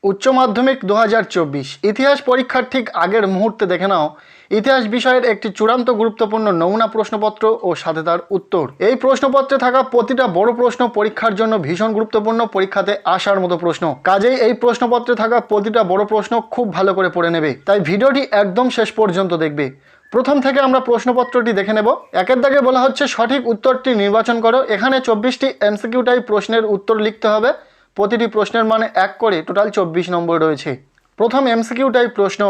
উচ্চ মাধ্যমিক 2024 ইতিহাস পরীক্ষার ঠিক আগের মুহূর্তে দেখে নাও ইতিহাস বিষয়ের একটি চূড়ান্ত গুরুত্বপূর্ণ নমুনা প্রশ্নপত্র ও সাথে তার উত্তর। এই প্রশ্নপত্রে থাকা প্রতিটা বড় প্রশ্ন পরীক্ষার জন্য ভীষণ গুরুত্বপূর্ণ, পরীক্ষাতে আসার মতো প্রশ্ন। কাজেই এই প্রশ্নপত্রে থাকা প্রতিটা বড় প্রশ্ন খুব ভালো করে পড়ে নেবে, তাই ভিডিওটি একদম শেষ পর্যন্ত দেখবে। প্রথম থেকে আমরা প্রশ্নপত্রটি দেখে নেব। একের দাগে বলা হচ্ছে সঠিক উত্তরটি নির্বাচন করো। এখানে 24টি এমসিকিউ টাইপ প্রশ্নের উত্তর লিখতে হবে। প্রতিটি প্রশ্নের মানে 1 করে টোটাল 24 নম্বর রয়েছে। প্রথম এমসিকিউ টাইপ প্রশ্ন,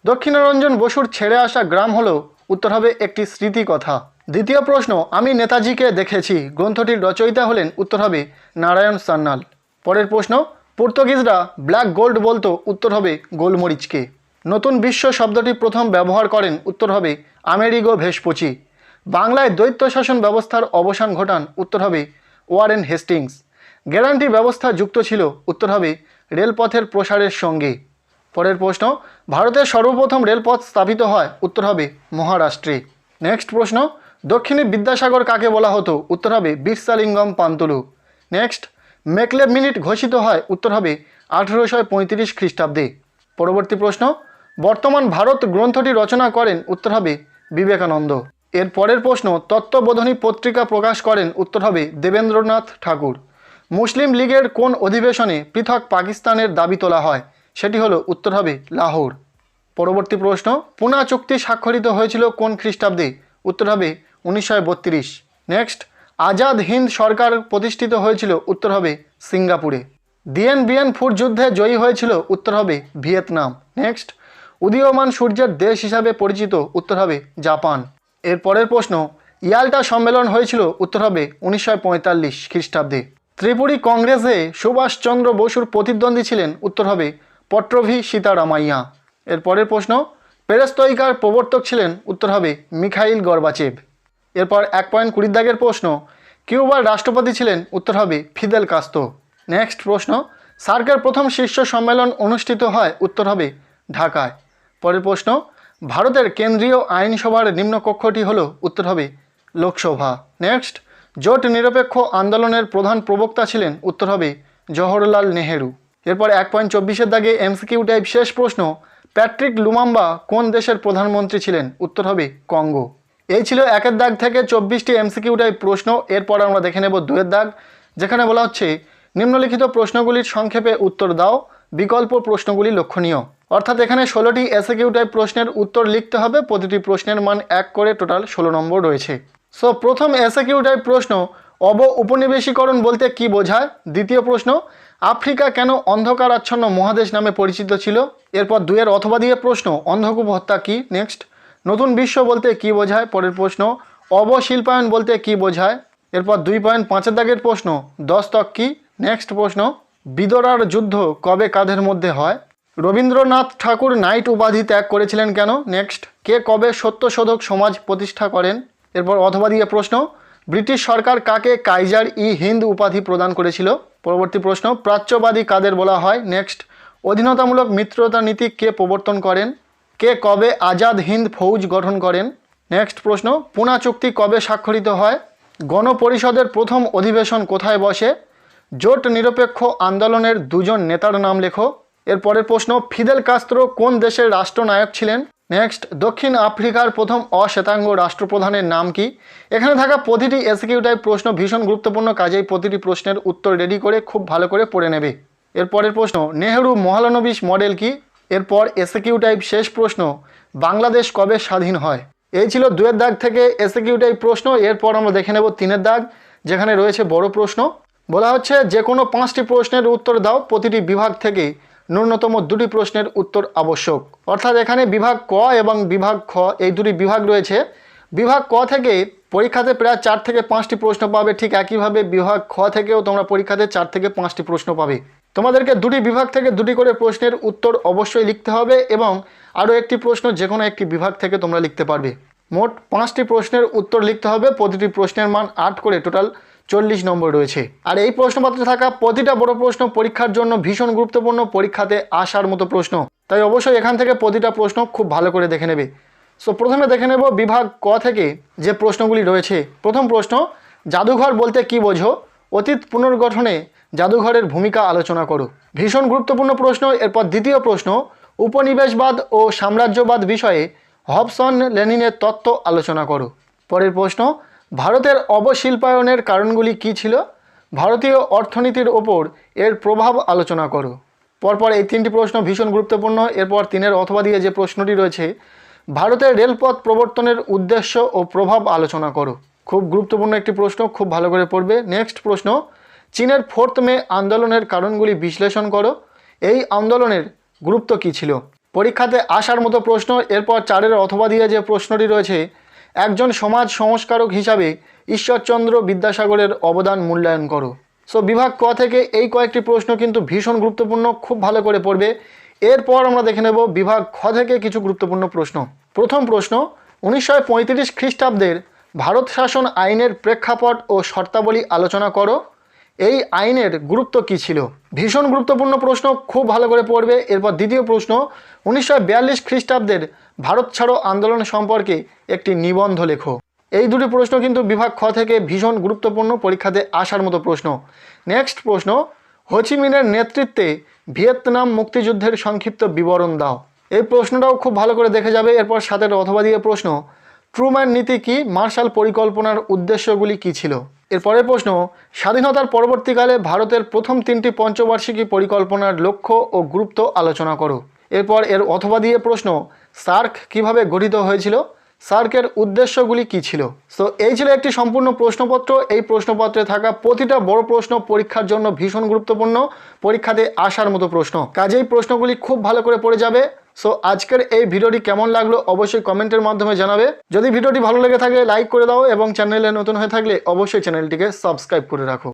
দক্ষিণারঞ্জন বসুর ছেড়ে আসা গ্রাম হলো, উত্তর হবে একটি স্মৃতি কথা। দ্বিতীয় প্রশ্ন, আমি নেতাজিকে দেখেছি গ্রন্থটির রচয়িতা হলেন, উত্তর হবে নারায়ণ সান্যাল। পরের প্রশ্ন, পর্তুগিজরা ব্ল্যাক গোল্ড বলতো, উত্তর হবে গোলমরিচকে। নতুন বিশ্ব শব্দটি প্রথম ব্যবহার করেন, উত্তর হবে আমেরিগো ভেসপুচি। বাংলায় দ্বৈত শাসন ব্যবস্থার অবসান ঘটান, উত্তর হবে ওয়ারেন হেস্টিংস। গ্যারান্টি ব্যবস্থা যুক্ত ছিল, উত্তর হবে রেলপথের প্রসারের সঙ্গে। পরের প্রশ্ন, ভারতের সর্বপ্রথম রেলপথ স্থাপিত হয়, উত্তর হবে মহারাষ্ট্রে। নেক্সট প্রশ্ন, দক্ষিণী বিদ্যাসাগর কাকে বলা হতো, উত্তর হবে বিরসালিঙ্গম পান্তুলু। নেক্সট, মেকলেব মিনিট ঘোষিত হয়, উত্তর হবে 1835 খ্রিস্টাব্দে। পরবর্তী প্রশ্ন, বর্তমান ভারত গ্রন্থটি রচনা করেন, উত্তর হবে বিবেকানন্দ। এর পরের প্রশ্ন, তত্ত্ববোধনী পত্রিকা প্রকাশ করেন, উত্তর হবে দেবেন্দ্রনাথ ঠাকুর। মুসলিম লীগের কোন অধিবেশনে পৃথক পাকিস্তানের দাবি তোলা হয়, সেটি হলো, উত্তর হবে লাহোর। পরবর্তী প্রশ্ন, পুনা চুক্তি স্বাক্ষরিত হয়েছিল কোন খ্রিস্টাব্দে, উত্তর হবে 1932। নেক্সট, আজাদ হিন্দ সরকার প্রতিষ্ঠিত হয়েছিল, উত্তর হবে সিঙ্গাপুরে। দিয়েন বিয়েন ফুর যুদ্ধে জয়ী হয়েছিল, উত্তর হবে ভিয়েতনাম। নেক্সট, উদীয়মান সূর্যের দেশ হিসাবে পরিচিত, উত্তর হবে জাপান। এর পরের প্রশ্ন, ইয়াল্টা সম্মেলন হয়েছিল, উত্তর হবে 1945 খ্রিস্টাব্দে। ত্রিপুরী কংগ্রেসে সুভাষচন্দ্র বসুর প্রতিদ্বন্দ্বী ছিলেন, উত্তর হবে পট্রভি সীতারামাইয়া। এর পরের প্রশ্ন, পেরেস্তোইকার প্রবর্তক ছিলেন, উত্তর হবে মিখাইল গর্বাচেভ। এরপর 1 পয়েন্ট 20 দাগের প্রশ্ন, কিউবার রাষ্ট্রপতি ছিলেন, উত্তর হবে ফিদেল কাস্তো। নেক্সট প্রশ্ন, সার্কের প্রথম শীর্ষ সম্মেলন অনুষ্ঠিত হয়, উত্তর হবে ঢাকায়। পরের প্রশ্ন, ভারতের কেন্দ্রীয় আইনসভার নিম্নকক্ষটি হলো, উত্তর হবে লোকসভা। নেক্সট, জোট নিরপেক্ষ আন্দোলনের প্রধান প্রবক্তা ছিলেন, উত্তর হবে জওহরলাল নেহেরু। এরপর 1 পয়েন্ট 24 দাগে এমসিকিউ টাইপ শেষ প্রশ্ন, প্যাট্রিক লুমাম্বা কোন দেশের প্রধানমন্ত্রী ছিলেন, উত্তর হবে কঙ্গো। এই ছিল 1 দাগ থেকে 24টি এমসিকিউ টাইপ প্রশ্ন। এরপর আমরা দেখে নেব 2 দাগ, যেখানে বলা হচ্ছে নিম্নলিখিত প্রশ্নগুলির সংক্ষেপে উত্তর দাও, বিকল্প প্রশ্নগুলি লক্ষণীয়। অর্থাৎ এখানে 16টি এসকিউ টাইপ প্রশ্নের উত্তর লিখতে হবে। প্রতিটি প্রশ্নের মান 1 করে টোটাল 16 নম্বর রয়েছে। সো প্রথম এসকিউ টাইপ প্রশ্ন, উপনিবেশীকরণ বলতে কি বোঝায়। দ্বিতীয় প্রশ্ন, আফ্রিকা কেন অন্ধকারাচ্ছন্ন মহাদেশ নামে পরিচিত ছিল। এরপর 2 অথবা দিয়ে প্রশ্ন, অন্ধকূপ হত্যা কি। নেক্সট, নতুন বিশ্ব বলতে কি বোঝায়। পরের প্রশ্ন, অবশিল্পায়ন বলতে কি বোঝায়। এরপর 2.5 দাগের প্রশ্ন, দস্তক কি। নেক্সট প্রশ্ন, বিদরার যুদ্ধ কবে কাদের মধ্যে হয়। রবীন্দ্রনাথ ঠাকুর নাইট উপাধি ত্যাগ করেছিলেন কেন। নেক্সট, কে কবে সত্যশোধক সমাজ প্রতিষ্ঠা করেন। এরপর অথবা দিয়ে প্রশ্ন, ব্রিটিশ সরকার কাকে কাইজার ই হিন্দ উপাধি প্রদান করেছিল। পরবর্তী প্রশ্ন, প্রাচ্যবাদী কাদের বলা হয়। নেক্সট, অধীনতামূলক মিত্রতা নীতি কে প্রবর্তন করেন। কে কবে আজাদ হিন্দ ফৌজ গঠন করেন। নেক্সট প্রশ্ন, পুনা চুক্তি কবে স্বাক্ষরিত হয়। গণপরিষদের প্রথম অধিবেশন কোথায় বসে। জোট নিরপেক্ষ আন্দোলনের 2 জন নেতার নাম লেখো। এর পরের প্রশ্ন, ফিদেল কাস্ত্রো কোন দেশের রাষ্ট্রনায়ক ছিলেন। নেক্সট, দক্ষিণ আফ্রিকার প্রথম অশ্বেতাঙ্গ রাষ্ট্রপ্রধানের নাম কি। এখানে থাকা প্রতিটি এসকিউ টাইপ প্রশ্ন ভীষণ গুরুত্বপূর্ণ, কাজেই প্রতিটি প্রশ্নের উত্তর রেডি করে খুব ভালো করে পড়ে নেবে। এর পরের প্রশ্ন, নেহেরু মহালানবিশ মডেল কি। এরপর এসকিউ টাইপ শেষ প্রশ্ন, বাংলাদেশ কবে স্বাধীন হয়। এই ছিল 2 দাগ থেকে এসকিউ টাইপ প্রশ্ন। এরপর আমরা দেখে নেব 3 দাগ, যেখানে রয়েছে বড় প্রশ্ন। বলা হচ্ছে যে কোনো 5টি প্রশ্নের উত্তর দাও। প্রতিটি বিভাগ থেকে ন্যূনতম 2টি প্রশ্নের উত্তর আবশ্যক। অর্থাৎ এখানে বিভাগ ক এবং বিভাগ খ এই 2টি বিভাগ রয়েছে। বিভাগ ক থেকে পরীক্ষাতে প্রায় 4 থেকে 5টি প্রশ্ন পাবে। ঠিক একইভাবে বিভাগ খ থেকেও তোমরা পরীক্ষাতে 4 থেকে 5টি প্রশ্ন পাবে। তোমাদেরকে 2টি বিভাগ থেকে 2টি করে প্রশ্নের উত্তর অবশ্যই লিখতে হবে এবং আরও একটি প্রশ্ন যে কোনো একটি বিভাগ থেকে তোমরা লিখতে পারবে। মোট 5টি প্রশ্নের উত্তর লিখতে হবে। প্রতিটি প্রশ্নের মান 8 করে টোটাল 40 নম্বর রয়েছে। আর এই প্রশ্নপত্রে থাকা প্রতিটা বড় প্রশ্ন পরীক্ষার জন্য ভীষণ গুরুত্বপূর্ণ, পরীক্ষাতে আসার মতো প্রশ্ন। তাই অবশ্যই এখান থেকে প্রতিটা প্রশ্ন খুব ভালো করে দেখে নেবে। সো প্রথমে দেখে নেব বিভাগ ক থেকে যে প্রশ্নগুলি রয়েছে। প্রথম প্রশ্ন, জাদুঘর বলতে কি বোঝো। অতীত পুনর্গঠনে জাদুঘরের ভূমিকা আলোচনা করো। ভীষণ গুরুত্বপূর্ণ প্রশ্ন। এরপর দ্বিতীয় প্রশ্ন, উপনিবেশবাদ ও সাম্রাজ্যবাদ বিষয়ে হবসন লেনিনের তত্ত্ব আলোচনা করো। পরের প্রশ্ন, ভারতের অবশিল্পায়নের কারণগুলি কী ছিল? ভারতীয় অর্থনীতির ওপর এর প্রভাব আলোচনা করো। পরপর এই তিনটি প্রশ্ন ভীষণ গুরুত্বপূর্ণ। এরপর তিনের অথবা দিয়ে যে প্রশ্নটি রয়েছে, ভারতের রেলপথ প্রবর্তনের উদ্দেশ্য ও প্রভাব আলোচনা করো। খুব গুরুত্বপূর্ণ একটি প্রশ্ন, খুব ভালো করে পড়বে। নেক্সট প্রশ্ন, চীনের 4th মে আন্দোলনের কারণগুলি বিশ্লেষণ করো। এই আন্দোলনের গুরুত্ব কী ছিল? পরীক্ষাতে আসার মতো প্রশ্ন। এরপর 4-এর অথবা দিয়ে যে প্রশ্নটি রয়েছে, একজন সমাজ সংস্কারক হিসাবে ঈশ্বরচন্দ্র বিদ্যাসাগরের অবদান মূল্যায়ন করো। সো বিভাগ ক থেকে এই কয়েকটি প্রশ্ন কিন্তু ভীষণ গুরুত্বপূর্ণ, খুব ভালো করে পড়বে। এরপর আমরা দেখে নেব বিভাগ খ থেকে কিছু গুরুত্বপূর্ণ প্রশ্ন। প্রথম প্রশ্ন, 1935 খ্রিস্টাব্দের ভারত শাসন আইনের প্রেক্ষাপট ও শর্তাবলী আলোচনা করো। এই আইনের গুরুত্ব কী ছিল? ভীষণ গুরুত্বপূর্ণ প্রশ্ন, খুব ভালো করে পড়বে। এরপর দ্বিতীয় প্রশ্ন, 1942 খ্রিস্টাব্দের ভারত ছাড়ো আন্দোলন সম্পর্কে একটি নিবন্ধ লেখো। এই দুটি প্রশ্ন কিন্তু বিভাগ খ থেকে ভীষণ গুরুত্বপূর্ণ, পরীক্ষাতে আসার মতো প্রশ্ন। নেক্সট প্রশ্ন, হোচিমিনের নেতৃত্বে ভিয়েতনাম মুক্তিযুদ্ধের সংক্ষিপ্ত বিবরণ দাও। এই প্রশ্নটাও খুব ভালো করে দেখে যাবে। এরপর 7-এর অথবা দিয়ে প্রশ্ন, ট্রুম্যান নীতি কি? মার্শাল পরিকল্পনার উদ্দেশ্যগুলি কী ছিল? এরপরের প্রশ্ন, স্বাধীনতার পরবর্তীকালে ভারতের প্রথম 3টি পঞ্চবার্ষিকী পরিকল্পনার লক্ষ্য ও গুরুত্ব আলোচনা করো। এরপর এর অথবা দিয়ে প্রশ্ন, সার্ক কিভাবে গঠিত হয়েছিল? সার্কের উদ্দেশ্যগুলি কী ছিল? সো এই ছিল একটি সম্পূর্ণ প্রশ্নপত্র। এই প্রশ্নপত্রে থাকা প্রতিটা বড় প্রশ্ন পরীক্ষার জন্য ভীষণ গুরুত্বপূর্ণ, পরীক্ষাতে আসার মতো প্রশ্ন। কাজেই প্রশ্নগুলি খুব ভালো করে পড়ে যাবে। সো আজকের এই ভিডিওটি কেমন লাগলো অবশ্যই কমেন্টের মাধ্যমে জানাবে। যদি ভিডিওটি ভালো লেগে থাকে লাইক করে দাও এবং চ্যানেলে নতুন হয়ে থাকলে অবশ্যই চ্যানেলটিকে সাবস্ক্রাইব করে রাখো।